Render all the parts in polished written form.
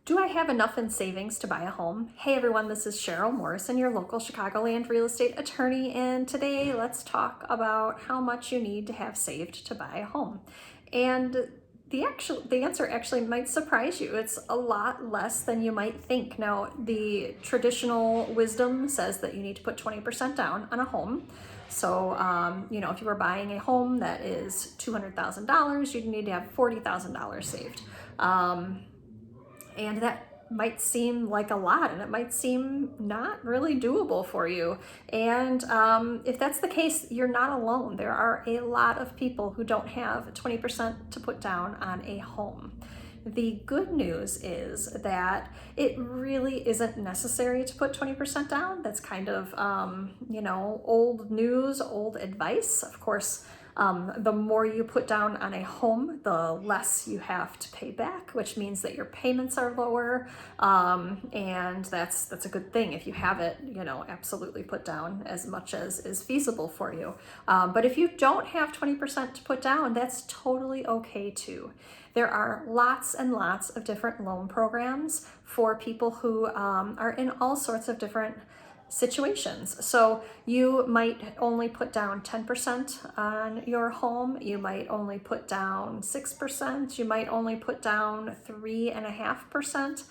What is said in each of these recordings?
Do I have enough in savings to buy a home? Hey everyone, this is Cheryl Morrison, your local Chicagoland real estate attorney, and today let's talk about how much you need to have saved to buy a home. And the answer actually might surprise you. It's a lot less than you might think. Now, the traditional wisdom says that you need to put 20% down on a home. So, if you were buying a home that is $200,000, you need to have $40,000 saved. And that might seem like a lot, and it might seem not really doable for you. And if that's the case, you're not alone. There are a lot of people who don't have 20% to put down on a home. The good news is that it really isn't necessary to put 20% down. That's kind of, old news, old advice. Of course, the more you put down on a home, the less you have to pay back, which means that your payments are lower, and that's a good thing. If you have it, absolutely put down as much as is feasible for you. But if you don't have 20% to put down, that's totally okay too. There are lots and lots of different loan programs for people who are in all sorts of different situations. So you might only put down 10% on your home. You might only put down 6%. You might only put down 3.5%.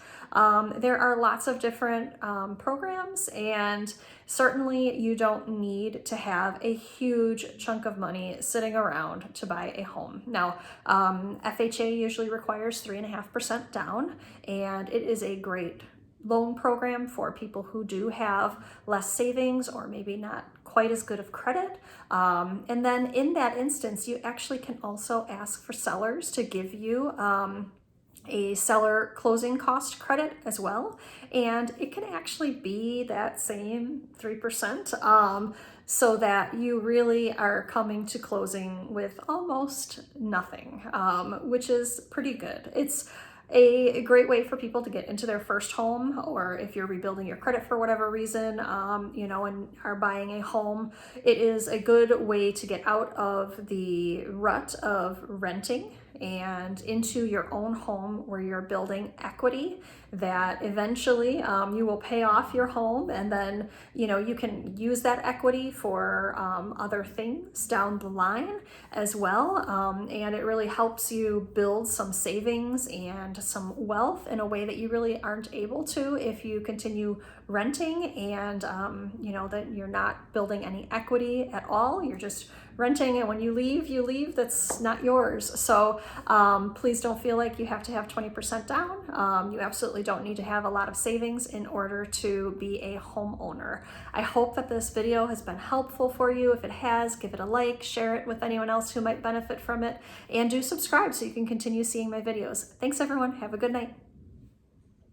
There are lots of different programs, and certainly you don't need to have a huge chunk of money sitting around to buy a home. Now, FHA usually requires 3.5% down, and it is a great loan program for people who do have less savings or maybe not quite as good of credit. And then in that instance, you actually can also ask for sellers to give you a seller closing cost credit as well. And it can actually be that same 3%. So that you really are coming to closing with almost nothing, which is pretty good. It's a great way for people to get into their first home, or if you're rebuilding your credit for whatever reason, and are buying a home, it is a good way to get out of the rut of renting and into your own home where you're building equity that eventually you will pay off your home, and then you can use that equity for other things down the line as well, and it really helps you build some savings and some wealth in a way that you really aren't able to if you continue renting, and that you're not building any equity at all. You're just renting, and when you leave, that's not yours. So please don't feel like you have to have 20% down. You absolutely don't need to have a lot of savings in order to be a homeowner. I hope that this video has been helpful for you. If it has, give it a like, share it with anyone else who might benefit from it, and do subscribe so you can continue seeing my videos. Thanks everyone, have a good night.